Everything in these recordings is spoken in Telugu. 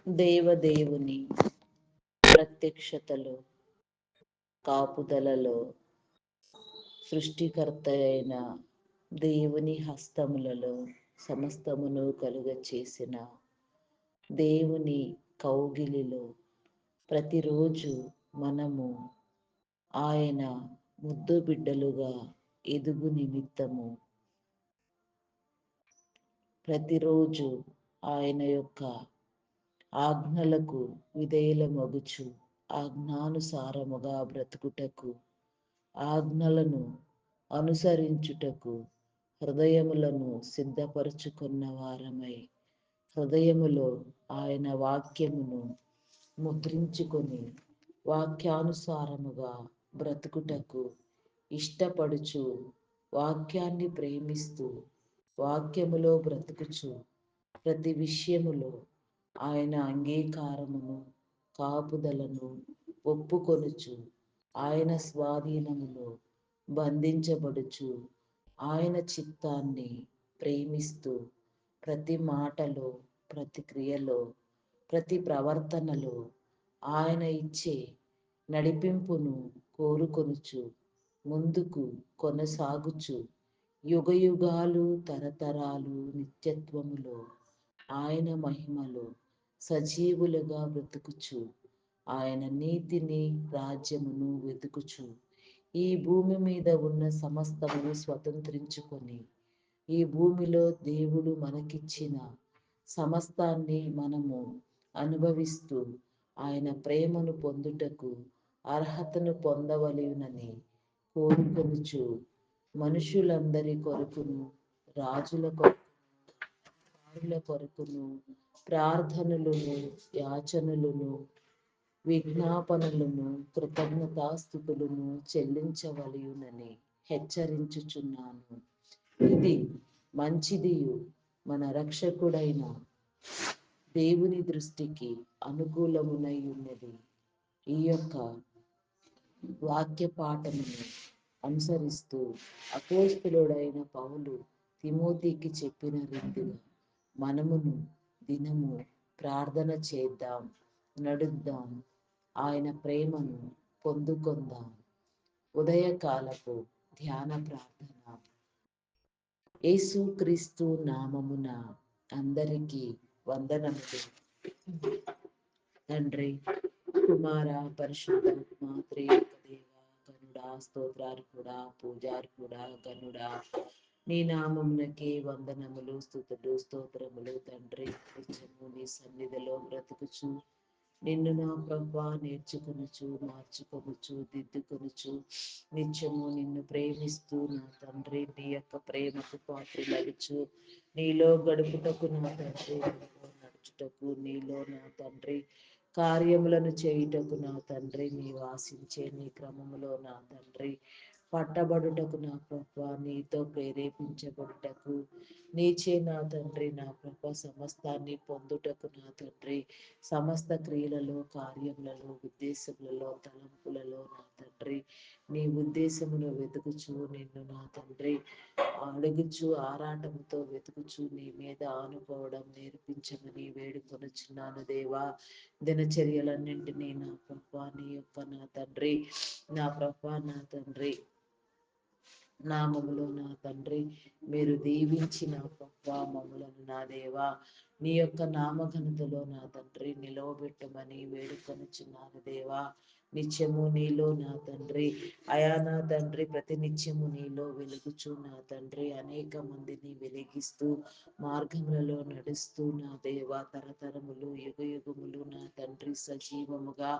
దేవదేవుని ప్రత్యక్షతలో, కాపుదలలో, సృష్టికర్త అయిన దేవుని హస్తములలో సమస్తమును కలుగ చేసిన దేవుని కౌగిలిలో ప్రతిరోజు మనము ఆయన ముద్దు బిడ్డలుగా ఎదుగు నిమిత్తము ప్రతిరోజు ఆయన యొక్క ఆజ్ఞలకు విధేయులమగుచు ఆజ్ఞానుసారముగా బ్రతుకుటకు, ఆజ్ఞలను అనుసరించుటకు హృదయములను సిద్ధపరచుకున్న వారమై, హృదయములో ఆయన వాక్యమును ముద్రించుకొని వాక్యానుసారముగా బ్రతుకుటకు ఇష్టపడుచు, వాక్యాన్ని ప్రేమిస్తూ వాక్యములో బ్రతుకుచు ప్రతి విషయములో ఆయన అంగీకారమును, కాపుదలను ఒప్పుకొనుచు ఆయన స్వాధీనములో బంధించబడుచు ఆయన చిత్తాన్ని ప్రేమిస్తూ ప్రతి మాటలో, ప్రతి క్రియలో, ప్రతి ప్రవర్తనలో ఆయన ఇచ్చే నడిపింపును కోరుకొనుచు ముందుకు కొనసాగుచు యుగయుగాలు తరతరాలు నిత్యత్వములో ఆయన మహిమలో సజీవులుగా బ్రతుకుచు ఆయన నీతిని రాజ్యమును వెతుకుచు ఈ భూమి మీద ఉన్న సమస్తమును స్వతంత్రించుకొని ఈ భూమిలో దేవుడు మనకిచ్చిన సమస్తాన్ని మనము అనుభవిస్తూ ఆయన ప్రేమను పొందుటకు అర్హతను పొందవలెనని కోరుకొనుచు మనుషులందరి కొరకును, రాజుల కొరకును ప్రార్థనలను, యాచనలను, విజ్ఞాపనలను, కృతజ్ఞతాస్థుతులను చెల్లించవలెనని హెచ్చరించుచున్నాను. ఇది మంచిదియు మన రక్షకుడైన దేవుని దృష్టికి అనుకూలమునై ఉన్నది. ఈ యొక్క వాక్య పాఠమును అనుసరిస్తూ అపోస్తలుడైన పౌలు తిమోతికి చెప్పిన రీతిగా మనమును దినము ప్రార్థన చేద్దాం, నడుద్దాం, ఆయన ప్రేమను పొందుకొందాం. ఉదయకాలపు ధ్యాన ప్రార్థన. యేసుక్రీస్తు నామమున అందరికీ వందనములు. తండ్రి, కుమార, పరిశుద్ధాత్మ త్రియేక దేవ, గనుడా, స్తోత్రార్హుడా, పూజార్హుడా, గనుడా, నీ నామమునకే వందనములు, స్తుతులు, స్తోత్రములు. తండ్రి, నిత్యము నీ సన్నిధిలో బ్రతుకుచు నిన్ను నా ప్రభువా నేర్చుకొనుచు, మార్చుకొనుచు, దిద్దుకొనుచు నిత్యము నిన్ను ప్రేమిస్తూ నా తండ్రి నీ యొక్క ప్రేమకు పాత్రులగుచు నీలో గడుపుటకు నా తండ్రి, నీలో నడుచుటకు, నీలో నా తండ్రి కార్యములను చేయుటకు నా తండ్రి, నీ వాసించే నీ క్రమములో నా తండ్రి పట్టబడుటకు నా ప్రభువా, నీతో ప్రేరేపించబడుటకు, నీచే నా తండ్రి నా ప్రభ సమస్తాన్ని పొందుటకు నా తండ్రి, సమస్త క్రియలలో, కార్యములలో, ఉద్దేశములలో, తలంపులలో నా తండ్రి నీ ఉద్దేశమును వెతుకుచు నిన్ను నా తండ్రి అడుగుచు ఆరాటముతో వెతుకుచు నీ మీద ఆనుకోవడం నేర్పించమని వేడుకొనుచున్నాను దేవా. దినచర్యలన్నింటినీ నా ప్రభా నీ యొక్క నా తండ్రి, నా ప్రభా నా తండ్రి నామములో నా తండ్రి మీరు దీవించి నా ప్రభా మమ్ములను నా దేవా నీ యొక్క నామఘనతలో నా తండ్రి నిలవబెట్టమని వేడుకొనుచున్నాను దేవా. నిత్యము నీలో నా తండ్రి అయా నా తండ్రి ప్రతి నిత్యము నీలో వెలుగుచు నా తండ్రి అనేక మందిని వెలిగిస్తూ మార్గములలో నడుస్తూ నా దేవా తరతరములు యుగ యుగములు నా తండ్రి సజీవముగా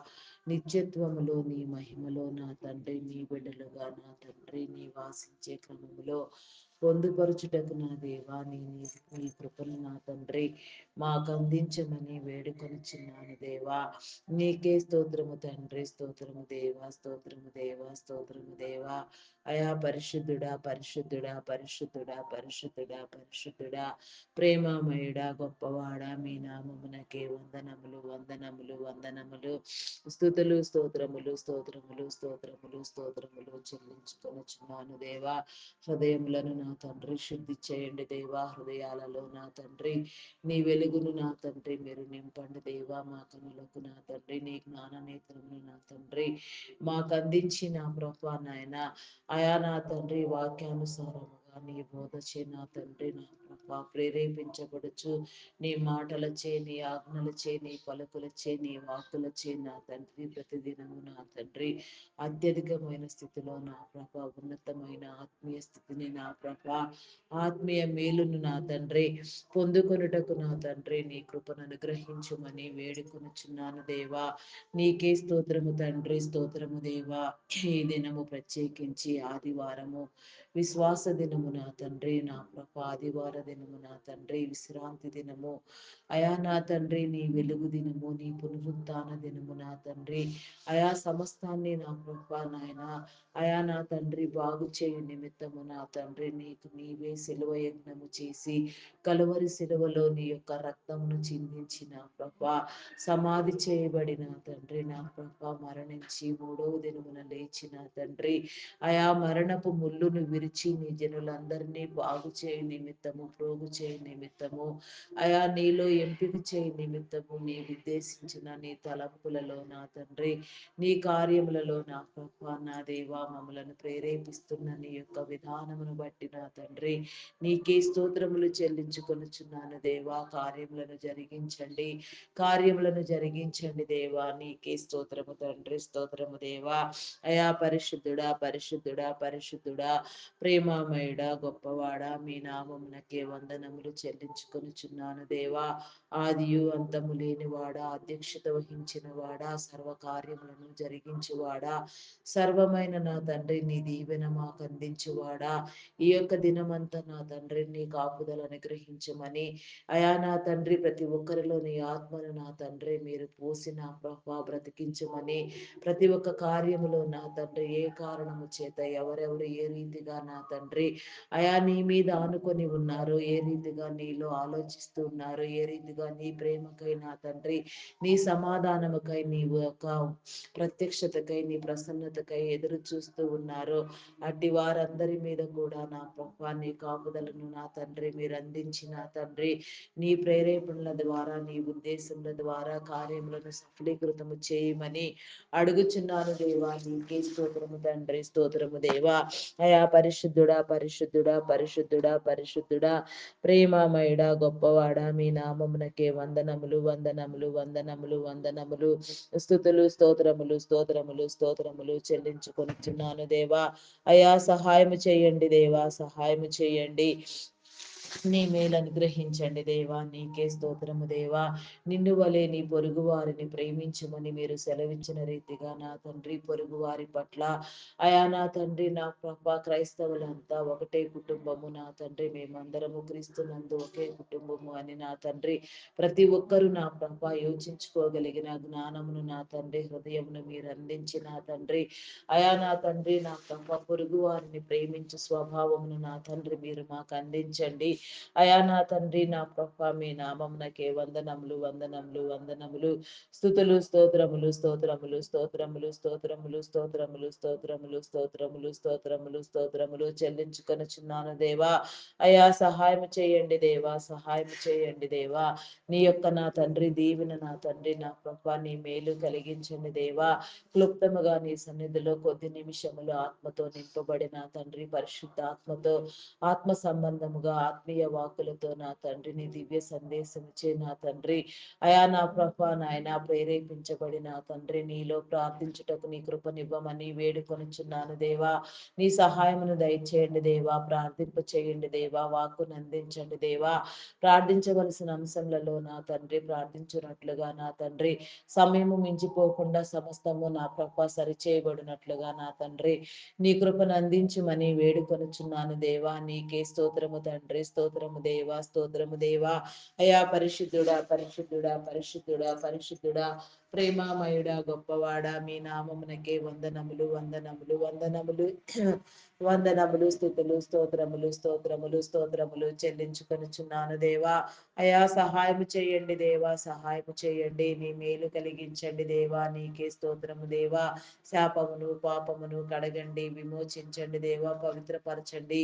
నిత్యత్వములో నీ మహిమలో నా తండ్రి నీ బిడ్డలుగా నా తండ్రి నీ వాసించే క్రమములో పొందుపరుచుటకు నా దేవా నీ కృపను నా తండ్రి మాకు అందించమని వేడుకొనుచున్నాను దేవా. నీకే స్తోత్రము తండ్రి, స్తోత్రము దేవా, స్తోత్రము దేవా, స్తోత్రము దేవా. అయా పరిశుద్ధుడా, పరిశుద్ధుడా, పరిశుద్ధుడా, పరిశుద్ధుడా, పరిశుద్ధుడా, ప్రేమమయుడా, గొప్పవాడా, మీ నామమునకే వందనములు, వందనములు, వందనములు, స్తుతులు, స్తోత్రములు, స్తోత్రములు, స్తోత్రములు, స్తోత్రములు చెల్లించుకొనుచున్నాను దేవా. హృదయములను నా తండ్రి శుద్ధి చేయండి దేవా, హృదయాలలో నా తండ్రి నీ వెలుగును నా తండ్రి మీరు నింపండి దేవా, మా కనులకు నా తండ్రి నీ జ్ఞాన నేత్రమును నా తండ్రి మాకు అందించి నా ప్రభా నాయన అయా నా తండ్రి వాక్యానుసారముగా నీ బోధచే నా తండ్రి నా ప్రభా ప్రేరేపించబడుచు నీ మాటలచే నీ ఆజ్ఞలచే నీ పలుకులచే నీ వాక్కులచే నా తండ్రి ప్రతిదినము నా తండ్రి అత్యధికమైన స్థితిలో నా ప్రభ ఉన్నతమైన ఆత్మీయ స్థితిని నా ప్రభ ఆత్మీయ మేలును నా తండ్రి పొందుకొనుటకు నా తండ్రి నీ కృపను అనుగ్రహించుమని వేడుకొనుచున్నాను దేవా. నీకే స్తోత్రము తండ్రి, స్తోత్రము దేవా. ఈ దినము ప్రత్యేకించి ఆదివారము విశ్వాస దినము నా తండ్రి నా ప్రభ ఆదివార దినము నా తండ్రి విశ్రాంతి దినము అయా నా తండ్రి నీ వెలుగు దినము నీ పునరుత్థాన దినము నా తండ్రి అయా సమస్తాన్ని నా ప్రభ నాయన అయా నా తండ్రి బాగు చేయు నిమిత్తము నా తండ్రి నీకు నీవే సిలువ యజ్ఞము చేసి కలువరి సిలువలో నీ యొక్క రక్తమును చిందించిన ప్రభా సమాధి చేయబడిన తండ్రి నా ప్రభా మరణించి మూడవ దినమున లేచిన తండ్రి అయా మరణపు ముళ్ళును విరిచి నీ జనులందరినీ బాగు చేయ నిమిత్తము ప్రోగు చేయ నిమిత్తము అయా నీలో ఎంపిక చేయ నిమిత్తము నీ ఉద్దేశించిన నీ తలంపులలో నా తండ్రి నీ కార్యములలో నా ప్రభా నా దేవా మమ్మలను ప్రేరేపిస్తున్న నీ యొక్క విధానమును బట్టి నా తండ్రి నీకే స్తోత్రములు చెల్లించుకొనుచున్నాను దేవా. కార్యములను జరిగించండి, కార్యములను జరిగించండి దేవా. నీకే స్తోత్రము తండ్రి, స్తోత్రము దేవా. అయా పరిశుద్ధుడా పరిశుద్ధుడా పరిశుద్ధుడా ప్రేమామయుడా గొప్పవాడా మీ నామమునకే వందనములు చెల్లించుకొనుచున్నాను దేవా. ఆదియు అంతము లేనివాడా, అధ్యక్షత వహించిన వాడా, సర్వకార్యములను జరిగించువాడా, సర్వమైన నా తండ్రి నీ దీవెన మాకు అందించువాడా, ఈ యొక్క దినమంతా నా తండ్రి నీ కాపుదల అనుగ్రహించమని అయా నా తండ్రి ప్రతి ఒక్కరిలో నీ ఆత్మను నా తండ్రి మీరు పోసి నా ప్రభా బ్రతికించమని ప్రతి ఒక్క కార్యములో నా తండ్రి ఏ కారణము చేత ఎవరెవరు ఏ రీతిగా నా తండ్రి అయా నీ మీద ఆనుకొని ఉన్నారు, ఏ రీతిగా నీలో ఆలోచిస్తూ ఉన్నారు, ఏ రీతిగా నీ ప్రేమకై నా తండ్రి నీ సమాధానముకై నీ యొక్క ప్రత్యక్షతకై నీ ప్రసన్నతకై ఎదురు చూస్తూ ఉన్నారు. అట్టి వారందరి మీద కూడా నా ప్రభా నీ కాపుదలను నా తండ్రి మీరు అందించి నా తండ్రి నీ ప్రేరేపణల ద్వారా నీ ఉద్దేశముల ద్వారా కార్యములను సఫలీకృతము చేయమని అడుగుచున్నాను దేవా. నీకే స్తోత్రము తండ్రి, స్తోత్రము దేవా. అయా పరిశుద్ధుడా పరిశుద్ధుడా పరిశుద్ధుడా పరిశుద్ధుడా ప్రేమమయుడా గొప్పవాడా మీ నామమునకే వందనములు వందనములు వందనములు వందనములు స్తుతులు స్తోత్రములు స్తోత్రములు స్తోత్రములు చెల్లించుకొనిచున్నాను దేవా. అయా సహాయము చేయండి దేవా, సహాయము చేయండి. నీ మేలు అనుగ్రహించండి దేవా. నీకే స్తోత్రము దేవా. నిన్ను వలె నీ పొరుగు వారిని ప్రేమించమని మీరు సెలవిచ్చిన రీతిగా నా తండ్రి పొరుగు వారి పట్ల అయా నా తండ్రి నా ప్రభా క్రైస్తవులంతా ఒకటే కుటుంబము నా తండ్రి మేమందరము క్రీస్తునందు ఒకే కుటుంబము అని నా తండ్రి ప్రతి ఒక్కరూ నా ప్రభా యోచించుకోగలిగిన జ్ఞానమును నా తండ్రి హృదయమును మీరు అందించి నా తండ్రి అయా నా తండ్రి నా ప్రభా పొరుగు వారిని ప్రేమించు స్వభావమును నా తండ్రి మీరు మాకు అందించండి. అయా నా తండ్రి నా ప్రభా మీ నామమునకే వందనములు వందనములు వందనములు స్తుతులు స్తోత్రములు స్తోత్రములు స్తోత్రములు స్తోత్రములు స్తోత్రములు స్తోత్రములు స్తోత్రములు స్తోత్రములు స్తోత్రములు చెల్లించుకొనుచున్నాను దేవా. అయా సహాయం చేయండి దేవా, సహాయం చేయండి దేవా. నీ యొక్క నా తండ్రి దీవెన నా తండ్రి నా ప్రభా నీ మేలు కలిగించండి దేవా. క్లుప్తముగా నీ సన్నిధిలో కొద్ది నిమిషములు ఆత్మతో నింపబడిన తండ్రి పరిశుద్ధ ఆత్మతో ఆత్మ సంబంధముగా ఆత్మీయ వాకులతో నా తండ్రిని దివ్య సందేశం ఇచ్చే నా తండ్రి అయా నా ప్రభా నాయన ప్రేరేపించబడి నా తండ్రి నీలో ప్రార్థించుటకు నీ కృపనివ్వమని వేడుకొనుచున్నాను దేవా. నీ సహాయమును దయచేయండి దేవా, ప్రార్థింప చేయండి దేవా, వాక్కును అందించండి దేవా. ప్రార్థించవలసిన అంశములలో నా తండ్రి ప్రార్థించున్నట్లుగా నా తండ్రి సమయము మించిపోకుండా సమస్తము నా ప్రభ సరిచేయబడినట్లుగా నా తండ్రి నీ కృపను అందించుమని వేడుకొనుచున్నాను దేవా. నీకే స్తోత్రము తండ్రి, స్తోత్రము స్తోత్రము దేవా, స్తోత్రము దేవా. అయా పరిశుద్ధుడా, పరిశుద్ధుడా, పరిశుద్ధుడా, పరిశుద్ధుడా, ప్రేమామయుడా, గొప్పవాడా, మీ నామమునకే వందనములు, వందనములు, వందనములు, వందనములు, స్థుతులు, స్తోత్రములు, స్తోత్రములు, స్తోత్రములు చెల్లించుకొనుచున్నాను దేవా. అయా సహాయము చేయండి దేవా, సహాయము చేయండి, నీ మేలు కలిగించండి దేవా, నీకే స్తోత్రము దేవా. శాపమును పాపమును కడగండి, విమోచించండి దేవా, పవిత్రపరచండి.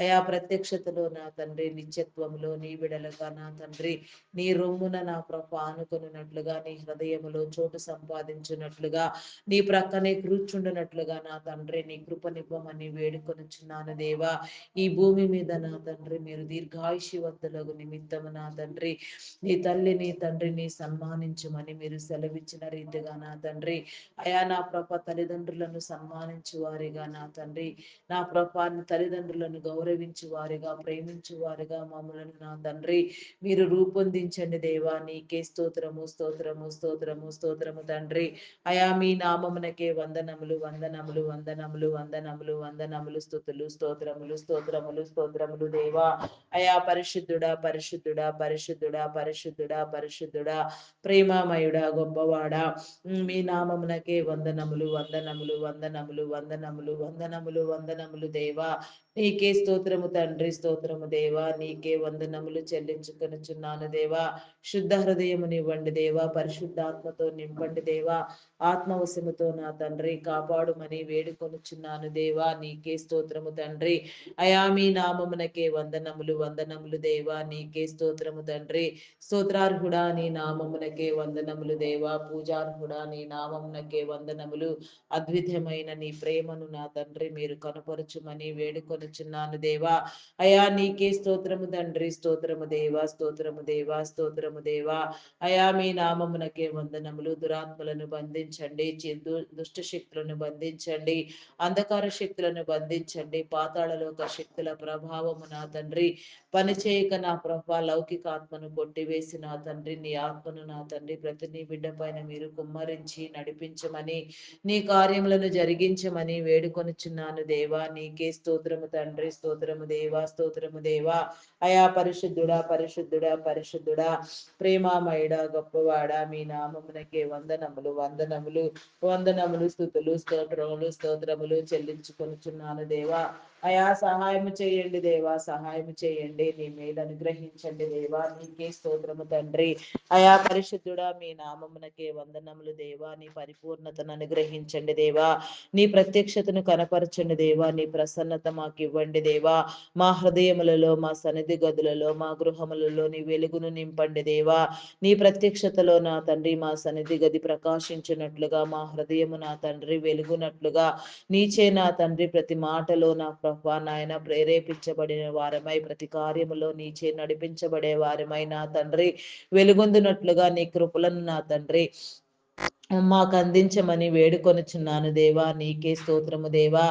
అయా ప్రత్యక్షతలో నా తండ్రి, నిత్యత్వములో నీ విడలగా నా తండ్రి, నీ రొమ్మున నా ప్రభ ఆనుకొనున్నట్లుగా, నీ హృదయములో చోటు సంపాదించున్నట్లుగా, నీ ప్రక్కనే కూర్చుండునట్లుగా నా తండ్రి, నీ కృపనివ్వమని వేడుకొనుచున్నాను దేవా. ఈ భూమి మీద నా తండ్రి, మీరు దీర్ఘాయుష్యవంతులకు నిమిత్తము నా తండ్రి, నీ తల్లిని తండ్రిని సన్మానించమని మీరు సెలవిచ్చిన రీతిగా నా తండ్రి, అయా నా ప్రభ తల్లిదండ్రులను సన్మానించు వారిగా నా తండ్రి, నా ప్రభాన్ని తల్లిదండ్రులను గౌరవించు వారిగా, ప్రేమించు వారిగా మమ్మలను నా తండ్రి మీరు రూపొందించండి దేవా. నీకే స్తోత్రము, స్తోత్రము, స్తోత్రము, స్తోత్రము తండ్రి. అయా మీ నామమునకే వందనములు, వందనములు, వందనములు, వందనములు, వందనములు, స్తుతులు, స్తోత్రములు, స్తోత్రములు, స్తోత్రములు దేవా. అయా పరిశుద్ధుడా, పరిశుద్ధుడా, పరిశుద్ధుడా, పరిశుద్ధుడా, పరిశుద్ధుడా, ప్రేమామయుడా, గొప్పవాడా, మీ నామమునకే వందనములు, వందనములు, వందనములు, వందనములు, వందనములు, వందనములు దేవా. నీకే స్తోత్రము తండ్రి, స్తోత్రము దేవా, నీకే వందనములు చెల్లించుకొనుచున్నాను దేవా. శుద్ధ హృదయమునివ్వండి దేవా, పరిశుద్ధాత్మతో నింపండి దేవా, ఆత్మవశముతో నా తండ్రి కాపాడుమని వేడుకొనుచున్నాను దేవా. నీకే స్తోత్రము తండ్రి. అయా మీ నామమునకే వందనములు, వందనములు దేవా, నీకే స్తోత్రము తండ్రి. స్తోత్రార్హుడా నీ నామమునకే వందనములు దేవా, పూజార్హుడా నీ నామమునకే వందనములు. అద్వితమైన నీ ప్రేమను నా తండ్రి మీరు కనపరచుమని వేడుకొనుచున్నాను దేవా. అయా నీకే స్తోత్రము తండ్రి, స్తోత్రము దేవా, స్తోత్రము దేవా, స్తోత్రము దేవా. అయా మీ నామమునకే వందనములు. దురాత్మలను బంధించండి, దుష్ట శక్తులను బంధించండి, అంధకార శక్తులను బంధించండి, పాతాళలోక శక్తుల ప్రభావము నా తండ్రి పనిచేయక నా ప్రభ లౌకిక ఆత్మను కొట్టివేసి నా తండ్రి, నీ ఆత్మను నా తండ్రి ప్రతి నీ బిడ్డ పైన మీరు కుమ్మరించి నడిపించమని, నీ కార్యములను జరిగించమని వేడుకొనుచున్నాను దేవా. నీకే స్తోత్రము తండ్రి, స్తోత్రము దేవా, స్తోత్రము దేవా. అయా పరిశుద్ధుడా, పరిశుద్ధుడా, పరిశుద్ధుడా, ప్రేమామయుడా, గొప్పవాడా, మీ నామమునకే వందనములు, వందనములు, వందనములు, స్తుతులు, స్తోత్రములు, స్తోత్రములు చెల్లించుకొనుచున్నాను దేవా. అయా సహాయము చేయండి దేవా, సహాయము చేయండి, నీ మేలు అనుగ్రహించండి దేవా. నీకే స్తోత్రము తండ్రి. అయా పరిశుద్ధుడా, మీ నామమునకే వందనములు దేవా. నీ పరిపూర్ణతను అనుగ్రహించండి దేవా, నీ ప్రత్యక్షతను కనపరచండి దేవా, నీ ప్రసన్నత మాకు ఇవ్వండి దేవా. మా హృదయములలో, మా సన్నిధి గదులలో, మా గృహములలో నీ వెలుగును నింపండి దేవా. నీ ప్రత్యక్షతలో నా తండ్రి మా సన్నిధి గది ప్రకాశించినట్లుగా, మా హృదయము నా తండ్రి వెలుగునట్లుగా, నీచే నా తండ్రి ప్రతి మాటలో నా ప్రభా నాయన ప్రేరేపించబడిన వారమై, ప్రతి కార్యములో నీచే నడిపించబడే వారమై నా తండ్రి వెలుగొందునట్లుగా నీ కృపలను నా తండ్రి మాకు అందించమని వేడుకొనుచున్నాను దేవా. నీకే స్తోత్రము దేవా.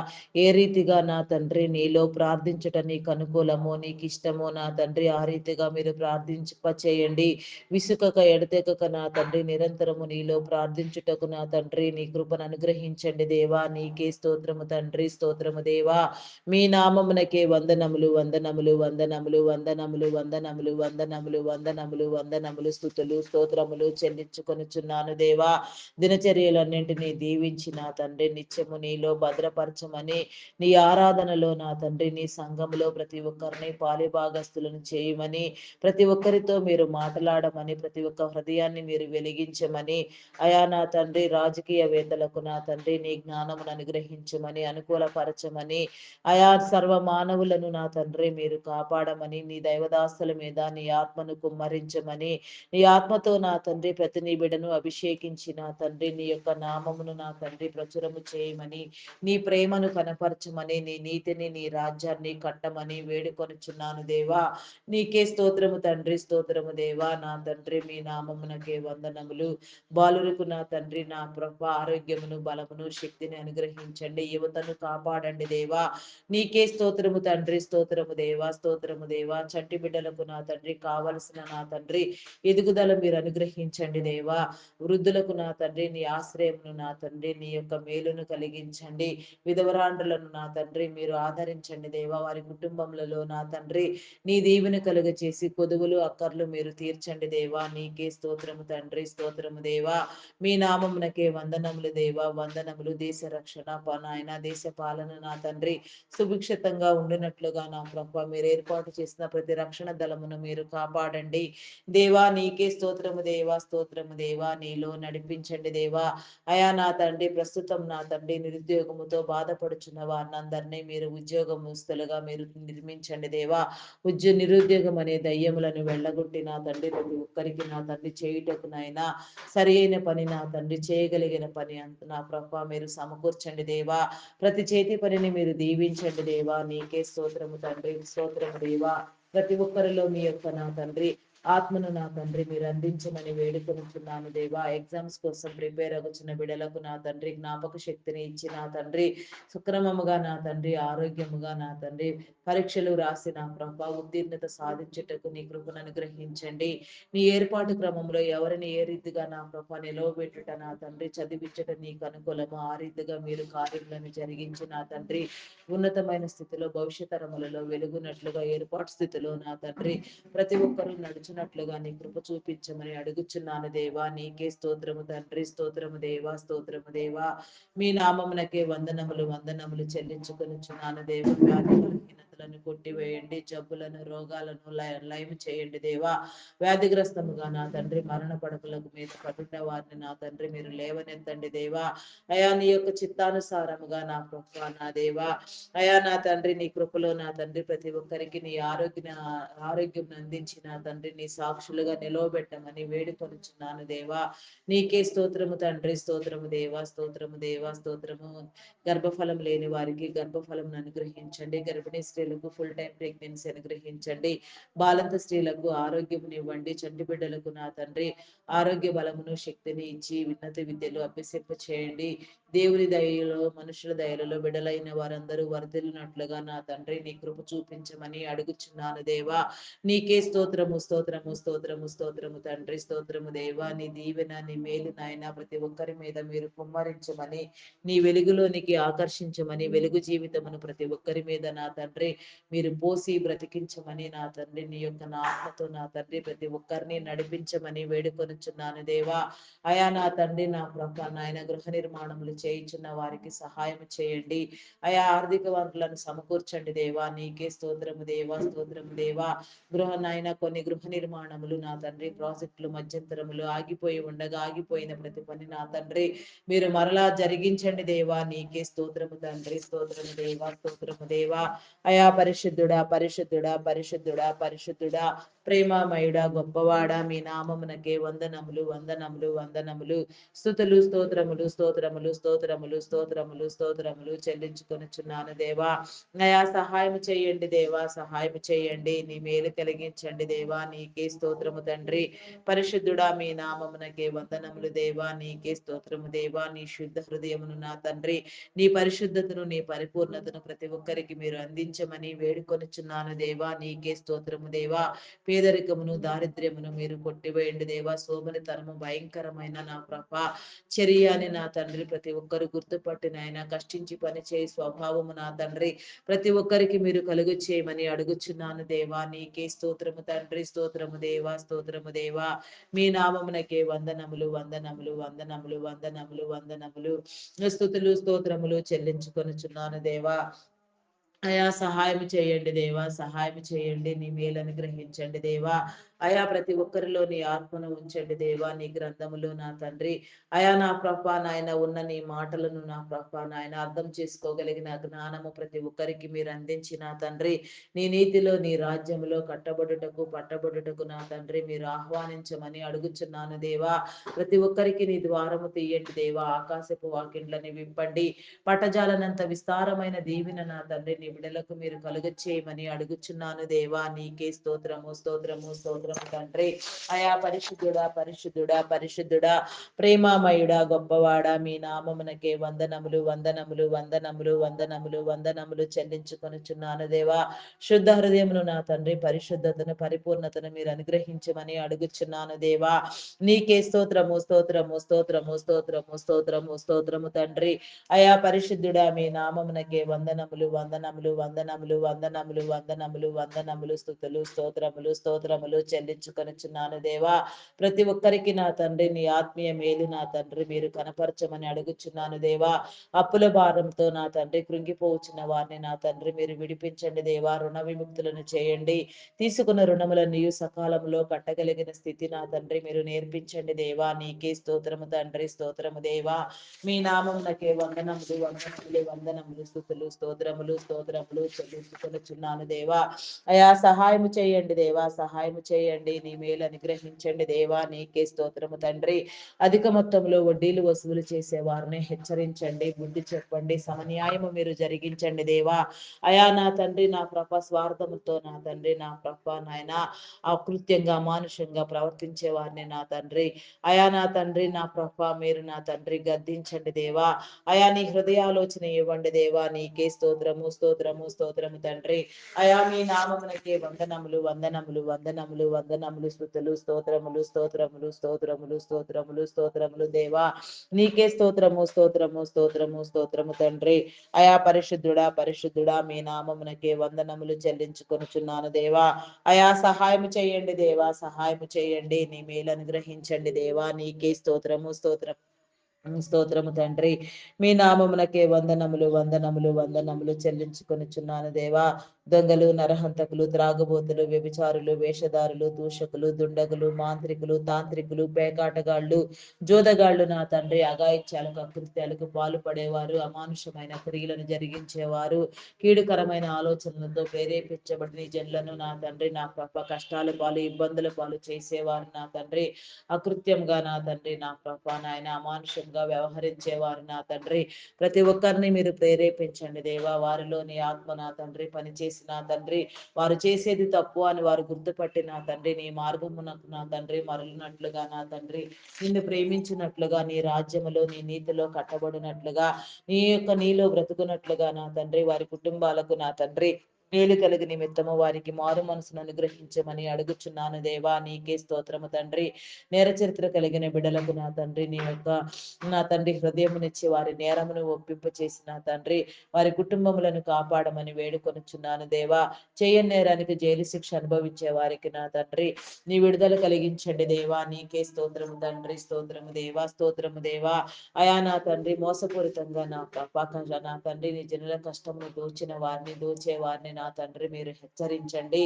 ఏ రీతిగా నా తండ్రి నీలో ప్రార్థించుట నీకు అనుకూలమో, నీకు ఇష్టమో నా తండ్రి ఆ రీతిగా మీరు ప్రార్థించప చేయండి. విసుకక ఎడతెగక నా తండ్రి నిరంతరము నీలో ప్రార్థించుటకు నా తండ్రి నీ కృపను అనుగ్రహించండి దేవా. నీకే స్తోత్రము తండ్రి, స్తోత్రము దేవా. మీ నామమునకే వందనములు, వందనములు, వందనములు, వందనములు, వందనములు, వందనములు, వందనములు, వందనములు, స్తుతులు, స్తోత్రములు చెల్లించుకొనుచున్నాను దేవా. దినచర్యలన్నింటినీ దీవించి నా తండ్రి నిత్యము నీలో భద్రపరచమని, నీ ఆరాధనలో నా తండ్రి నీ సంఘములో ప్రతి ఒక్కరిని పాలిభాగస్తులను చేయమని, ప్రతి ఒక్కరితో మీరు మాట్లాడమని, ప్రతి ఒక్క హృదయాన్ని మీరు వెలిగించమని, అయా నా తండ్రి రాజకీయవేత్తలకు నా తండ్రి నీ జ్ఞానమును అనుగ్రహించమని, అనుకూలపరచమని, అయా సర్వ మానవులను నా తండ్రి మీరు కాపాడమని, నీ దైవదాస్తుల మీద నీ ఆత్మను కుమ్మరించమని, నీ ఆత్మతో నా తండ్రి ప్రతి నీ బిడను అభిషేకించి నా తండ్రి నీ యొక్క నామమును నా తండ్రి ప్రచురము చేయమని, నీ ప్రేమను కనపరచమని, నీ నీతిని నీ రాజ్యాన్ని కట్టమని వేడుకొనుచున్నాను దేవా. నీకే స్తోత్రము తండ్రి, స్తోత్రము దేవా. నా తండ్రి మీ నామమునకే వందనములు. బాలురకు నా తండ్రి నా ప్రభ ఆరోగ్యమును, బలమును, శక్తిని అనుగ్రహించండి, యువతను కాపాడండి దేవా. నీకే స్తోత్రము తండ్రి, స్తోత్రము దేవా, స్తోత్రము దేవా. చంటి బిడ్డలకు నా తండ్రి కావలసిన నా తండ్రి ఎదుగుదల మీరు అనుగ్రహించండి దేవా. వృద్ధులకు నా తండ్రి నీ ఆశ్రయమును నా తండ్రి నీ యొక్క మేలును కలిగించండి. విధవరాండ్రులను నా తండ్రి మీరు ఆదరించండి దేవా. వారి కుటుంబములలో నా తండ్రి నీ దీవెన కలుగ చేసి కొదువులు అక్కర్లు మీరు తీర్చండి దేవా. నీకే స్తోత్రము తండ్రి, స్తోత్రము దేవా. మీ నామమునకే వందనములు దేవా, వందనములు. దేశ రక్షణ నాయన, దేశ పాలన నా తండ్రి సుభిక్షితంగా ఉండినట్లుగా నా ప్రభ మీరు ఏర్పాటు చేసిన ప్రతి రక్షణ దళమును మీరు కాపాడండి దేవా. నీకే స్తోత్రము దేవా, స్తోత్రము దేవా. నీలో నడిపించండి దేవా. అయా నా తండ్రి ప్రస్తుతం నా తండ్రి నిరుద్యోగముతో బాధపడుచున్న వారినందరినీ మీరు ఉద్యోగముస్తులుగా మీరు నిర్మించండి దేవా. నిరుద్యోగం అనే దయ్యములను వెళ్ళగొట్టి నా తండ్రి ప్రతి ఒక్కరికి నా తండ్రి చేయుటకు నాయనా సరి అయిన పని నా తండ్రి చేయగలిగిన పని అంత నా ప్రభ మీరు సమకూర్చండి దేవా. ప్రతి చేతి పనిని మీరు దీవించండి దేవా. నీకే స్తోత్రము తండ్రి, స్తోత్రము దేవా. ప్రతి ఒక్కరిలో మీ యొక్క నా తండ్రి ఆత్మను నా తండ్రి మీరు అందించమని వేడుకొనుచున్నాను దేవా. ఎగ్జామ్స్ కోసం ప్రిపేర్ అగుచున్న బిడలకు నా తండ్రి జ్ఞాపక శక్తిని ఇచ్చి నా తండ్రి సుక్రమముగా నా తండ్రి ఆరోగ్యముగా నా తండ్రి పరీక్షలు రాసి నా ప్రభా ఉత్తీర్ణత సాధించుటకు నీ కృపను అనుగ్రహించండి. నీ ఏర్పాటు క్రమంలో ఎవరిని ఏ రీతిగా నా ప్రభా నిలవబెట్టుట నా తండ్రి చదివించట నీకు అనుకూలము ఆ రీతిగా మీరు కార్యములను జరిగించి నా తండ్రి ఉన్నతమైన స్థితిలో భవిష్యత్ తరములలో వెలుగునట్లుగా ఏర్పాటు స్థితిలో నా తండ్రి ప్రతి ఒక్కరూ నడుచున్నట్లుగా నీ కృప చూపించమని అడుగుచున్నాను దేవా. నీకే స్తోత్రము తండ్రి, స్తోత్రము దేవా, స్తోత్రము దేవా. మీ నామమునకే వందనములు, వందనములు చెల్లించుకొనుచున్నాను దేవా. వ్యాధి బలహీనతలను కొట్టివేయండి, జబ్బులను రోగాలను లయం చేయండి దేవా. వ్యాధిగ్రస్తముగా నా తండ్రి మరణ పడకలకు మీద పడున్న వారిని నా తండ్రి మీరు లేవనెత్తండి దేవా. అయా నీ యొక్క చిత్తానుసారముగా నా ప్రభా నా దేవా. అయా నా తండ్రి నీ కృపలో నా తండ్రి ప్రతి ఒక్కరికి నీ ఆరోగ్యం అందించి నా తండ్రి నీ సాక్షులుగా నిలవబెట్టమని వేడుకొనుచున్నాను దేవా. నీకే స్తోత్రము తండ్రి, స్తోత్రము దేవా, స్తోత్రము దేవా, స్తోత్రము. గర్భఫలం లేని వారికి గర్భఫలం అనుగ్రహించండి. గర్భిణీ స్త్రీలకు ఫుల్ టైం ప్రెగ్నెన్సీ అనుగ్రహించండి. బాలంత స్త్రీలకు ఆరోగ్యం ఇవ్వండి. చంటి బిడ్డలకు నా తండ్రి ఆరోగ్య బలమును శక్తిని ఇచ్చి ఉన్నత విద్యలు అభ్యసింప చేయండి. దేవుని దయలో మనుషుల దయలలో బిడలైన వారందరూ వర్ధిల్లినట్లుగా నా తండ్రి నీ కృప చూపించమని అడుగుచున్నాను దేవా. నీకే స్తోత్రము, స్తోత్రము, స్తోత్రము, స్తోత్రము తండ్రి, స్తోత్రము దేవా. నీ దీవెన నీ మేలు నాయన ప్రతి ఒక్కరి మీద మీరు కుమ్మరించమని నీ వెలుగులోనికి ఆకర్షించమని వెలుగు జీవితమును ప్రతి ఒక్కరి మీద నా తండ్రి మీరు పోసి బ్రతికించమని నా తండ్రి నీ యొక్క ఆత్మతో నా తండ్రి ప్రతి ఒక్కరిని నడిపించమని వేడుకొనుచున్నాను దేవా. అయా నా తండ్రి నా ప్రభ నాయన గృహ నిర్మాణములు చేయించున్న వారికి సహాయం చేయండి. అయా ఆర్థిక వనరులను సమకూర్చండి దేవా. నీకే స్తోత్రము దేవా, స్తోత్రము దేవా. నాయన కొన్ని గృహ నిర్మాణములు నా తండ్రి ప్రాజెక్టులు మధ్యంతరములు ఆగిపోయి ఉండగా ఆగిపోయిన ప్రతి పని నా తండ్రి మీరు మరలా జరిగించండి దేవా. నీకే స్తోత్రము తండ్రి, స్తోత్రము దేవా, స్తోత్రము దేవా. అయా పరిశుద్ధుడా, పరిశుద్ధుడా, పరిశుద్ధుడా, పరిశుద్ధుడా, ప్రేమమయుడా, గొప్పవాడా, మీ నామమునకే వందనములు, వందనములు, వందనములు. స్తుతులు, స్తోత్రములు, స్తోత్రములు, స్తోత్రములు, స్తోత్రములు, స్తోత్రములు చెల్లించుకొనుచున్నాను దేవా. అయా సహాయం చేయండి దేవా, సహాయం చేయండి. నీ మేలు కలిగించండి దేవా. నీకే స్తోత్రము తండ్రి. పరిశుద్ధుడా మీ నామమునకే వందనములు దేవా. నీకే స్తోత్రము దేవా. నీ శుద్ధ హృదయమును నా తండ్రి నీ పరిశుద్ధతను నీ పరిపూర్ణతను ప్రతి ఒక్కరికి మీరు అందించమని వేడుకొనుచున్నాను దేవా. నీకే స్తోత్రము దేవా. పేదరికమును దారిద్ర్యమును మీరు కొట్టివేయండి దేవా. సోమరితనము భయంకరమైన నా ప్రభ చర్య అని నా తండ్రి ప్రతి ఒక్కరు గుర్తుపట్టిన ఆయన కష్టించి పని చేయి స్వభావము నా తండ్రి ప్రతి ఒక్కరికి మీరు కలుగు చేయమని అడుగుచున్నాను దేవా. నీకే స్తోత్రము తండ్రి, స్తోత్రము దేవా, స్తోత్రము దేవా. మీ నామమునకే వందనములు, వందనములు, వందనములు, వందనములు, వందనములు. స్తుతులు స్తోత్రములు చెల్లించుకొనుచున్నాను దేవా. అయా సహాయం చేయండి దేవా, సహాయం చేయండి. నీ మేలను గ్రహించండి దేవా. అయా ప్రతి ఒక్కరిలో నీ ఆత్మను ఉంచండి దేవా. నీ గ్రంథములు నా తండ్రి అయా నా ప్రభా నాయన ఉన్న నీ మాటలను నా ప్రభా నాయన అర్థం చేసుకోగలిగిన జ్ఞానము ప్రతి ఒక్కరికి మీరు అందించి నా తండ్రి నీ నీతిలో నీ రాజ్యములో కట్టబడుటకు పట్టబడుటకు నా తండ్రి మీరు ఆహ్వానించమని అడుగుచున్నాను దేవా. ప్రతి ఒక్కరికి నీ ద్వారము తీయండి దేవా. ఆకాశపు వాకిండ్లని విప్పండి. పట్టజాలనంత విస్తారమైన దీవెన నా తండ్రి నీ బిడలకు మీరు కలుగ చేయమని అడుగుచున్నాను దేవా. నీకే స్తోత్రము, స్తోత్రము, స్తోత్రము. స్తోత్రము తండ్రి. అయా పరిశుద్ధుడా పరిశుద్ధుడా పరిశుద్ధుడా ప్రేమామయుడా గొప్పవాడా మీ నామమునకే వందనములు వందనములు వందనములు వందనములు వందనములు చెల్లించుకొనుచున్నాను దేవా. శుద్ధ హృదయమును నా తండ్రి, పరిశుద్ధతను పరిపూర్ణతను మీరు అనుగ్రహించమని అడుగుచున్నాను దేవా. నీకే స్తోత్రము స్తోత్రము స్తోత్రము స్తోత్రము స్తోత్రము స్తోత్రము తండ్రి. అయా పరిశుద్ధుడా మీ నామమునకే వందనములు వందనములు వందనములు వందనములు వందనములు వందనములు స్తుతులు స్తోత్రములు స్తోత్రములు చెల్లించుకొనుచున్నాను దేవా. ప్రతి ఒక్కరికి నా తండ్రి నీ ఆత్మీయ మేలు నా తండ్రి మీరు కనపరచమని అడుగుచున్నాను దేవా. అప్పుల భారంతో నా తండ్రి కృంగిపోవచ్చిన వారిని నా తండ్రి మీరు విడిపించండి దేవా. రుణ విముక్తులను చేయండి. తీసుకున్న రుణములను సకాలంలో కట్టగలిగిన స్థితి నా తండ్రి మీరు నేర్పించండి దేవా. నీకే స్తోత్రము తండ్రి, స్తోత్రము దేవా. మీ నామమునకే వందనములు వందనములు వందనములు స్తుతులు స్తోత్రములు స్తోత్రములు చెల్లించుకొనుచున్నాను దేవా. అయా సహాయము చేయండి దేవా, సహాయము చేయండి. నీ మేలు అనుగ్రహించండి దేవా. నీకే స్తోత్రము తండ్రి. అధిక మొత్తంలో వడ్డీలు వసూలు చేసే వారిని హెచ్చరించండి, బుద్ధి చెప్పండి, సమన్యాయము మీరు జరిగించండి దేవా. అయా నా తండ్రి నా ప్రభ స్వార్థముతో నా తండ్రి నా ప్రభ నాయన అకృత్యంగా అమానుషంగా ప్రవర్తించే వారిని నా తండ్రి, అయా నా తండ్రి నా ప్రభ మీరు నా తండ్రి గద్దించండి దేవా. అయా నీ హృదయాలోచన ఇవ్వండి దేవా. నీకే స్తోత్రము స్తోత్రము స్తోత్రము తండ్రి. అయా మీ నామమునకే వందనములు వందనములు వందనములు వందనములు స్తుతులు స్తోత్రములు స్తోత్రములు స్తోత్రములు స్తోత్రములు స్తోత్రములు దేవా. నీకే స్తోత్రము స్తోత్రము స్తోత్రము స్తోత్రము తండ్రి. అయా పరిశుద్ధుడా పరిశుద్ధుడా మీ నామమునకే వందనములు చెల్లించుకొనుచున్నాను దేవా. అయా సహాయము చేయండి దేవా, సహాయము చేయండి. నీ మేలు అనుగ్రహించండి దేవా. నీకే స్తోత్రము స్తోత్రం స్తోత్రము తండ్రి. మీ నామమునకే వందనములు వందనములు వందనములు చెల్లించుకొనుచున్నాను దేవా. దొంగలు, నరహంతకులు, త్రాగుబోతులు, వ్యభిచారులు, వేషధారులు, దూషకులు, దుండగులు, మాంత్రికులు, తాంత్రికులు, పేకాటగాళ్ళు, జోదగాళ్ళు నా తండ్రి, అఘాయిత్యాలకు అకృత్యాలకు పాలుపడేవారు, అమానుషమైన క్రియలను జరిగించేవారు, కీడుకరమైన ఆలోచనలతో ప్రేరేపించబడిన జనులను నా తండ్రి నా ప్రభ కష్టాల పాలు ఇబ్బందుల పాలు చేసేవారు నా తండ్రి, అకృత్యంగా నా తండ్రి నా ప్రభ నాయన అమానుషంగా వ్యవహరించేవారు నా తండ్రి, ప్రతి ఒక్కరిని మీరు ప్రేరేపించండి దేవా. వారిలోని ఆత్మ నా తండ్రి పనిచేసి నా తండ్రి వారు చేసేది తప్పు అని వారు గుర్తుపట్టి నా తండ్రి నీ మార్గమునకు నా తండ్రి మరలినట్లుగా నా తండ్రి నిన్ను ప్రేమించినట్లుగా నీ రాజ్యములో నీ నీతిలో కట్టబడినట్లుగా నీ యొక్క నీలో బ్రతుకున్నట్లుగా నా తండ్రి వారి కుటుంబాలకు నా తండ్రి మేలు కలిగి నిమిత్తము వారికి మారు మనసును అనుగ్రహించమని అడుగుచున్నాను దేవా. నీకే స్తోత్రము తండ్రి. నేర చరిత్ర కలిగిన బిడలకు నా తండ్రి నీ యొక్క నా తండ్రి హృదయమునిచ్చి వారి నేరమును ఒప్పింప చేసిన తండ్రి వారి కుటుంబములను కాపాడమని వేడుకొనుచున్నాను దేవా. చేయని నేరానికి జైలు శిక్ష అనుభవించే వారికి నా తండ్రి నీ విడుదల కలిగించండి దేవా. నీకే స్తోత్రము తండ్రి, స్తోత్రము దేవా, స్తోత్రము దేవా. అయా నా తండ్రి మోసపూరితంగా నా పాప నా తండ్రి నీ జనుల కష్టమును దోచిన వారిని దోచే వారిని నా తండ్రి మీరు హెచ్చరించండి.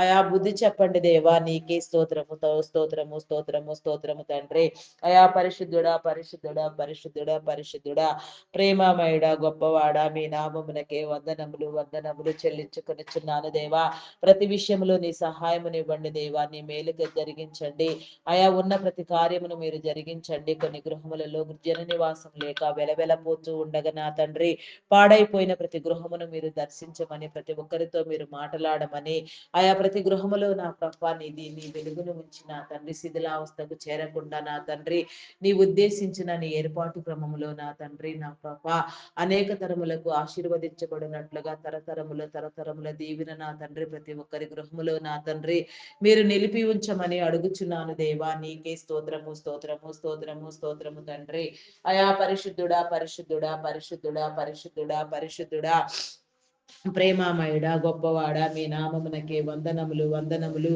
అయా బుద్ధి చెప్పండి దేవా. నీకే స్తోత్రము స్తోత్రము స్తోత్రము స్తోత్రము తండ్రి. అయా పరిశుద్ధుడా పరిశుద్ధుడా పరిశుద్ధుడా పరిశుద్ధుడా ప్రేమమయుడా గొప్పవాడా మీ నామమునకే వందనములు వందనములు చెల్లించుకొనుచున్నాను దేవా. ప్రతి విషయంలో నీ సహాయమునివ్వండి దేవా. నీ మేలుగా జరిగించండి. అయా ఉన్న ప్రతి కార్యమును మీరు జరిగించండి. కొన్ని గృహములలో జన నివాసం లేక వెలవెలపోతూ ఉండగా నా తండ్రి పాడైపోయిన ప్రతి గృహమును మీరు దర్శించమని ప్రతి ఒక్కరితో మీరు మాట్లాడమని ఆయా ప్రతి గృహములో నా ప్రభా నీ వెలుగును ఉంచి నా తండ్రి శిథిలావస్థకు చేరకుండా నా తండ్రి నీ ఉద్దేశించిన నీ ఏర్పాటు క్రమములో నా తండ్రి నా ప్రభా అనేక తరములకు ఆశీర్వదించబడినట్లుగా తరతరముల తరతరముల దీవిన నా తండ్రి ప్రతి ఒక్కరి గృహములో నా తండ్రి మీరు నిలిపి ఉంచమని అడుగుచున్నాను దేవా. నీకే స్తోత్రము స్తోత్రము స్తోత్రము స్తోత్రము తండ్రి. అయా పరిశుద్ధుడా పరిశుద్ధుడా పరిశుద్ధుడా పరిశుద్ధుడా పరిశుద్ధుడా ప్రేమామయుడా గొప్పవాడా మీ నామమునకే వందనములు వందనములు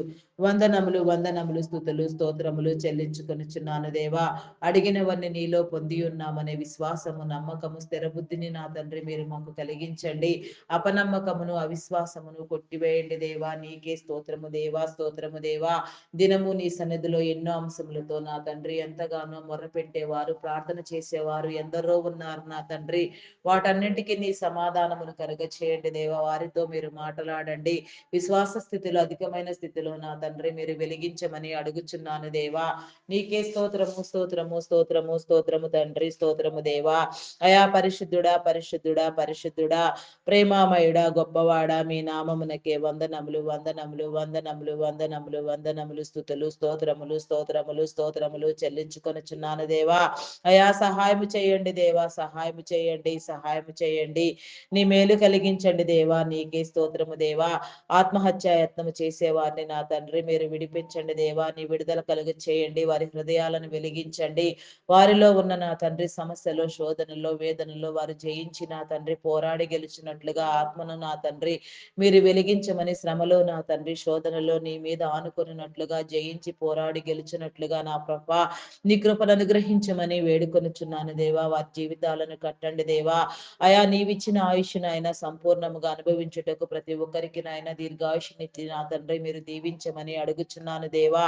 వందనములు వందనములు స్తుతులు స్తోత్రములు చెల్లించుకొనుచున్నాను దేవా. అడిగినవన్నీ నీలో పొంది ఉన్నామనే విశ్వాసము నమ్మకము స్థిర బుద్ధిని నా తండ్రి మీరు మాకు కలిగించండి. అపనమ్మకమును అవిశ్వాసమును కొట్టివేయండి దేవా. నీకే స్తోత్రము దేవా, స్తోత్రము దేవా. దినము నీ సన్నిధిలో ఎన్నో అంశములతో నా తండ్రి ఎంతగానో మొర్రపెట్టేవారు ప్రార్థన చేసేవారు ఎందరో ఉన్నారు నా తండ్రి. వాటన్నింటికి నీ సమాధానమును కలుగ చేయండి దేవా. వారితో మీరు మాట్లాడండి. విశ్వాస స్థితిలో అధికమైన స్థితిలో నా తండ్రి మీరు వెలిగించమని అడుగుచున్నాను దేవా. నీకే స్తోత్రము స్తోత్రము స్తోత్రము స్తోత్రము తండ్రి స్తోత్రము దేవా. అయా పరిశుద్ధుడా పరిశుద్ధుడా పరిశుద్ధుడా ప్రేమామయుడా గొప్పవాడా మీ నామమునకే వందనములు వందనములు వందనములు వందనములు వందనములు స్తుతులు స్తోత్రములు స్తోత్రములు స్తోత్రములు చెల్లించుకొనుచున్నాను దేవా. అయా సహాయము చేయండి దేవా, సహాయము చేయండి, సహాయము చేయండి. నీ మేలు కలిగించండి దేవా. నీకే స్తోత్రము దేవా. ఆత్మహత్యాయత్నము చేసేవారిని నా తండ్రి మీరు విడిపించండి దేవా. నీ విడుదల కలుగ చేయండి. వారి హృదయాలను వెలిగించండి. వారిలో ఉన్న నా తండ్రి సమస్యలో, శోధనలో, వేదనలో వారు జయించి నా తండ్రి పోరాడి గెలిచినట్లుగా ఆత్మను నా తండ్రి మీరు వెలిగించమని, శ్రమలో నా తండ్రి శోధనలో నీ మీద ఆనుకొనున్నట్లుగా జయించి పోరాడి గెలిచినట్లుగా నా ప్రభా నీ కృపను అనుగ్రహించమని వేడుకొనుచున్నాను దేవా. వారి జీవితాలను కట్టండి దేవా. అయా నీవిచ్చిన ఆయుష్ను ఆయన సంపూర్ణముగా అనుభవించుటకు ప్రతి ఒక్కరికి నాయన దీర్ఘాయుష్నిచ్చి నా తండ్రి మీరు దీవించమని అడుగుచున్నాను దేవా.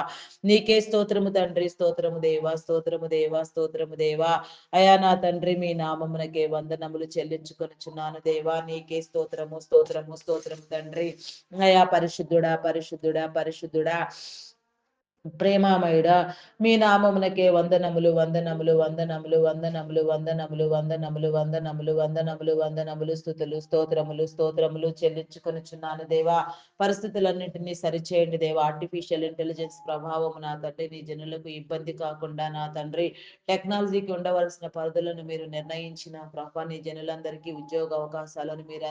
నీకే స్తోత్రము తండ్రి, స్తోత్రము దేవా, స్తోత్రము దేవా, స్తోత్రము దేవా. అయా నా తండ్రి మీ నామమునకే వందనములు చెల్లించుకొనుచున్నాను దేవా. నీకే స్తోత్రము స్తోత్రము స్తోత్రము తండ్రి. అయా పరిశుద్ధుడా పరిశుద్ధుడా పరిశుద్ధుడా ప్రేమామయుడా మీ నామమునకే వందనములు వందనములు వందనములు వందనములు వందనములు వందనములు వందనములు వందనములు వందనములు స్థుతులు స్తోత్రములు స్తోత్రములు చెల్లించుకొనుచున్నాను దేవా. పరిస్థితులన్నింటినీ సరిచేయండి దేవా. ఆర్టిఫిషియల్ ఇంటెలిజెన్స్ ప్రభావం నా తండ్రి నీ జనులకు ఇబ్బంది కాకుండా నా తండ్రి టెక్నాలజీకి ఉండవలసిన పరిధులను మీరు నిర్ణయించిన ప్రభా నీ జనులందరికీ ఉద్యోగ అవకాశాలను మీరు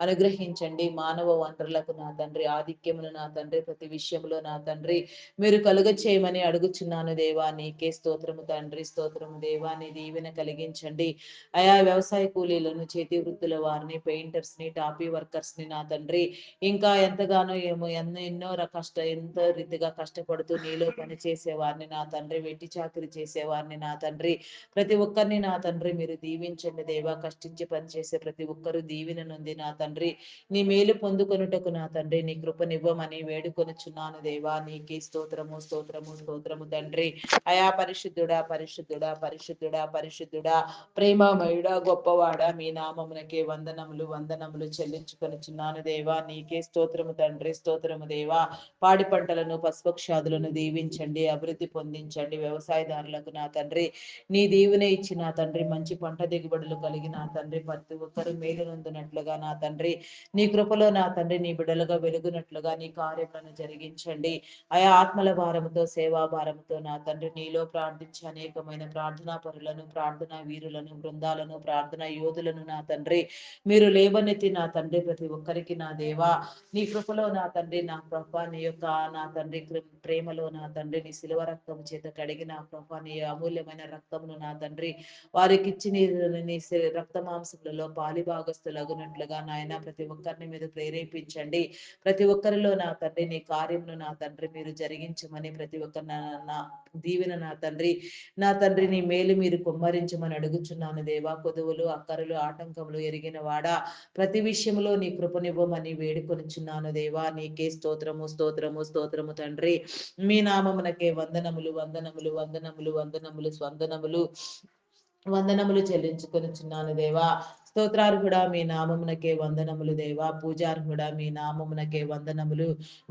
అనుగ్రహించండి. మానవ వనరులకు నా తండ్రి ఆధిక్యమును నా తండ్రి ప్రతి విషయంలో నా తండ్రి మీరు కలుగ చేయమని అడుగుచున్నాను దేవా. నీకే స్తోత్రము తండ్రి, స్తోత్రము దేవా. నీ దీవెన కలిగించండి. అయా వ్యవసాయ కూలీలను, చేతి వృత్తుల వారిని, పెయింటర్స్ ని, టాపీ వర్కర్స్ ని నా తండ్రి ఇంకా ఎంతగానో ఏమో ఎన్నో ఎంతో రీతిగా కష్టపడుతూ నీలో పని చేసేవారిని నా తండ్రి, వెట్టి చాకిరి చేసేవారిని నా తండ్రి ప్రతి ఒక్కరిని నా తండ్రి మీరు దీవించండి దేవా. కష్టించి పనిచేసే ప్రతి ఒక్కరూ దీవెన నుండి నా తండ్రి నీ మేలు పొందుకొనుటకు నా తండ్రి నీ కృపనివ్వమని వేడుకొనుచున్నాను దేవా. నీకే స్తోత్రము స్తోత్రము స్తోత్రము తండ్రి. అయా పరిశుద్ధుడా పరిశుద్ధుడా పరిశుద్ధుడా పరిశుద్ధుడా ప్రేమమయుడా గొప్పవాడా మీ నామమునకే వందనములు వందనములు చెల్లించుకొనుచున్నాను దేవా. నీకే స్తోత్రము తండ్రి, స్తోత్రము దేవా. పాడి పంటలను పశుపక్షాదులను దీవించండి, అభివృద్ధి పొందించండి. వ్యవసాయదారులకు నా తండ్రి నీ దీవెన ఇచ్చి నా తండ్రి మంచి పంట దిగుబడులు కలిగి నా తండ్రి ప్రతి ఒక్కరు మేలు నొందినట్లుగా నా తండ్రి నీ కృపలో నా తండ్రి నీ బిడలుగా వెలుగునట్లుగా నీ కార్యములను జరిగించండి. అయా ఆత్మల భారముతో, సేవా భారముతో నా తండ్రి నీలో ప్రార్థించి అనేకమైన ప్రార్థనా పరులను, ప్రార్థనా వీరులను, బృందాలను, ప్రార్థనా యోధులను నా తండ్రి మీరు లేవనెత్తి నా తండ్రి ప్రతి ఒక్కరికి నా దేవా నీ కృపలో నా తండ్రి నా ప్రభా నీ యొక్క నా తండ్రి ప్రేమలో నా తండ్రి నీ శిలువ రక్తము చేత కడిగి నా ప్రభా నీ అమూల్యమైన రక్తమును నా తండ్రి వారికిచ్చి నీ రక్త మాంసములలో పాలిభాగస్తులగునట్లుగా నాయన ప్రతి ఒక్కరిని మీరు ప్రేరేపించండి. ప్రతి ఒక్కరిలో నా తండ్రి నీ కార్యమును నా తండ్రి మీరు జరిగించమని ప్రతి ఒక్క నా దీవెన నా తండ్రి నీ మేలు మీరు కుమ్మరించమని అడుగుచున్నాను దేవా. కొదువులు అక్కరులు ఆటంకములు ఎరిగిన వాడా ప్రతి విషయంలో నీ కృపనివ్వమని వేడుకొనిచున్నాను దేవా. నీకే స్తోత్రము స్తోత్రము స్తోత్రము తండ్రి. మీ నామమునకే వందనములు వందనములు వందనములు వందనములు వందనములు వందనములు చెల్లించుకొనుచున్నాను దేవా. స్తోత్రార్హుడా మీ నామమునకే వందనములు దేవా. పూజార్హుడా మీ నామమునకే వందనములు.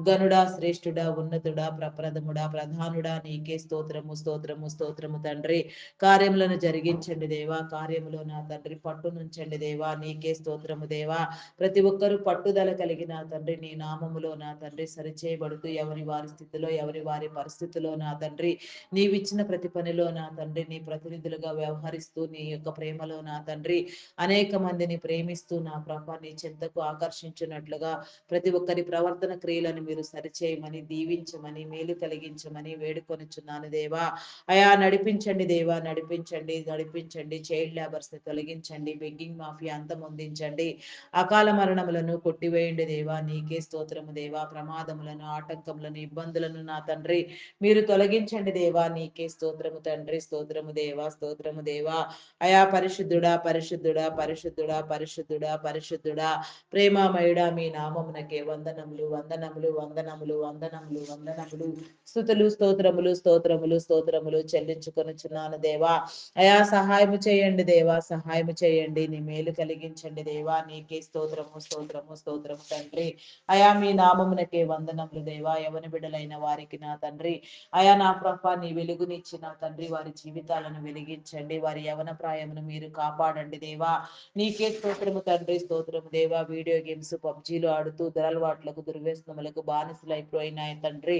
గనుడా శ్రేష్ఠుడా ఉన్నతుడా ప్రప్రథముడా ప్రధానుడా నీకే స్తోత్రము స్తోత్రము స్తోత్రము తండ్రి. కార్యములను జరిగించండి దేవా. కార్యములో నా తండ్రి పట్టునుంచండి దేవా. నీకే స్తోత్రము దేవా. ప్రతి ఒక్కరూ పట్టుదల కలిగిన తండ్రి నీ నామములో నా తండ్రి సరిచేయబడుతూ ఎవరి వారి స్థితిలో ఎవరి వారి పరిస్థితిలో నా తండ్రి నీవిచ్చిన ప్రతి పనిలో నా తండ్రి నీ ప్రతినిధులుగా వ్యవహరిస్తూ నీ యొక్క ప్రేమలో నా తండ్రి అనేక మందిని ప్రేమిస్తూ నా ప్రభా నీ చెంతకు ఆకర్షించినట్లుగా ప్రతి ఒక్కరి ప్రవర్తన క్రియలను మీరు సరిచేయమని, దీవించమని, మేలు కలిగించమని వేడుకొనుచున్నాను దేవా. అయా నడిపించండి దేవా. నడిపించండి నడిపించండి. చైల్డ్ లేబర్స్ ని తొలగించండి. బెగ్గింగ్ మాఫియా అంతమొందించండి. అకాల మరణములను కొట్టివేయండి దేవా. నీకే స్తోత్రము దేవా. ప్రమాదములను ఆటంకములను ఇబ్బందులను నా తండ్రి మీరు తొలగించండి దేవా. నీకే స్తోత్రము తండ్రి, స్తోత్రము దేవా, స్తోత్రము దేవా. అయా పరిశుద్ధుడా పరిశుద్ధుడా పరిశుద్ధుడా పరిశుద్ధుడా పరిశుద్ధుడా పరిశుద్ధుడా ప్రేమామయుడా మీ నామమునకే వందనములు వందనములు వందనములు వందనములు వందనములు స్తుతులు స్తోత్రములు స్తోత్రములు స్తోత్రములు చెల్లించుకొనుచున్నాను దేవా. అయా సహాయము చేయండి దేవా, సహాయము చేయండి, నీ మేలు కలిగించండి దేవా. నీకే స్తోత్రము స్తోత్రము స్తోత్రము తండ్రి. అయా మీ నామమునకే వందనములు దేవా. ఎవరి బిడ్డలైన వారికి నా తండ్రి, అయా నా ప్రభ నీ వెలుగునిచ్చిన తండ్రి వారి జీవితాలను వెలిగించండి, వారి యవన ప్రాయమును మీరు కాపాడండి దేవా. నీకే స్తోత్రము తండ్రి, స్తోత్రము దేవా. వీడియో గేమ్స్ పబ్జీలు ఆడుతూ దురలవాట్లకు దుర్వ్యసనములకు బానిసలైపోయినాయి తండ్రి.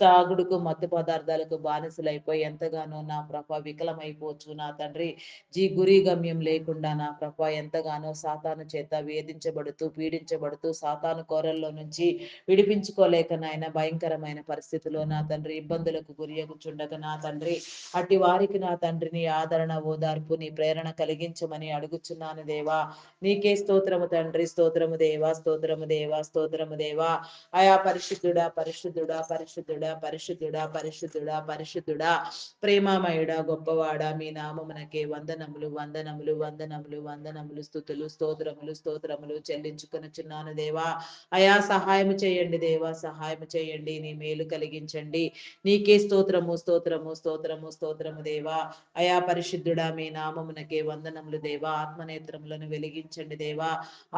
తాగుడుకు మత్తు పదార్థాలకు బానిసలైపోయి ఎంతగానో నా ప్రభ వికలమైపోవచ్చు నా తండ్రి. గురి గమ్యం లేకుండా నా ప్రభ ఎంతగానో సాతాను చేత వేధించబడుతూ పీడించబడుతూ సాతాను కోరల్లో నుంచి విడిపించుకోలేక నాయన భయంకరమైన పరిస్థితిలో నా తండ్రి ఇబ్బందులకు గురియగుచుండగా నా తండ్రి అట్టి వారికి నా తండ్రిని ఆదరణ ఓదార్పు నీ ప్రేరణ కలిగించమని అడుగుచున్నాను దేవా. నీకే స్తోత్రము తండ్రి, స్తోత్రము దేవా, స్తోత్రము దేవా, స్తోత్రము దేవా. ఆయా పరిశుద్ధుడా పరిశుద్ధుడా పరిశుద్ధుడా పరిశుద్ధుడా పరిశుద్ధుడా పరిశుద్ధుడా ప్రేమామయుడా గొప్పవాడా మీ నామమునకే వందనములు వందనములు వందనములు వందనములు స్తుతులు స్తోత్రములు స్తోత్రములు చెల్లించుకొనుచున్నాను దేవా. అయా సహాయము చేయండి దేవా, సహాయము చేయండి, నీ మేలు కలిగించండి. నీకే స్తోత్రము స్తోత్రము స్తోత్రము స్తోత్రము దేవా. అయా పరిశుద్ధుడా మీ నామమునకే వందనములు దేవా. ఆత్మనేత్రములను వెలిగించండి దేవా.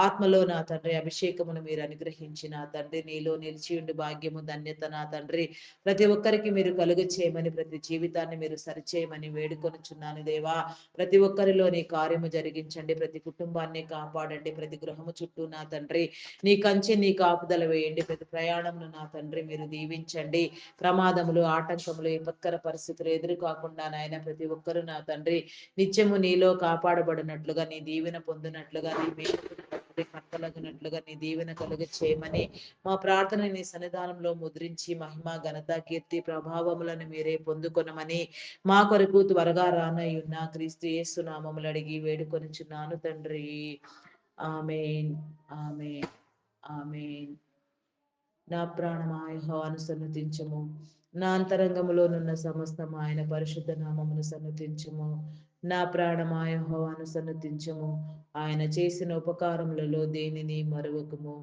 ఆత్మలో నా తండ్రి అభిషేకమును మీరు అనుగ్రహించిన తండ్రి, నీలో నిలిచియుండి భాగ్యము ధన్యత నా తండ్రి ప్రతి ఒక్కరికి మీరు కలుగ చేయమని, ప్రతి జీవితాన్ని మీరు సరిచేయమని వేడుకొనుచున్నాను దేవా. ప్రతి ఒక్కరిలో నీ కార్యము జరిగించండి, ప్రతి కుటుంబాన్ని కాపాడండి, ప్రతి గృహము చుట్టూ నా తండ్రి నీ కంచె నీ కాపుదల వేయండి, ప్రతి ప్రయాణమును నా తండ్రి మీరు దీవించండి. ప్రమాదములు ఆటంకములు విపత్కర పరిస్థితులు ఎదురు కాకుండా నాయన ప్రతి ఒక్కరు నా తండ్రి నిత్యము నీలో కాపాడబడినట్లుగా, నీ దీవెన పొందినట్లుగా, నీ మేలు కట్టలగినట్లుగా నీ దీవెన కలుగ చేయమని మా ప్రార్థన నీ సన్నిధానంలో ముద్రించి మహిమ ఘనత కీర్తి ప్రభావములను మీరే పొందుకొనమని మా కొరకు త్వరగా రానయ్యున్న క్రీస్తు యేసు నామములు అడిగి వేడుకొనుచున్నాను తండ్రి. ఆమేన్ ఆమేన్ ఆమేన్. నా ప్రాణమా యెహోవాను సన్నుతించుము, నా అంతరంగములోనున్న సమస్తం ఆయన పరిశుద్ధ నామమును సన్నుతించుము. నా ప్రాణమా యెహోవాను సన్నుతించుము, ఆయన చేసిన ఉపకారములలో దేనిని మరువకుము.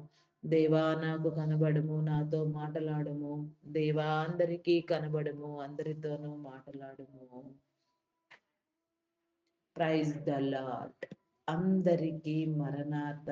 దేవా నాకు కనబడుము, నాతో మాటలాడుము. దేవా అందరికీ కనబడుము, అందరితోనూ మాటలాడుము. Praise the lord. అందరికీ మరణాత.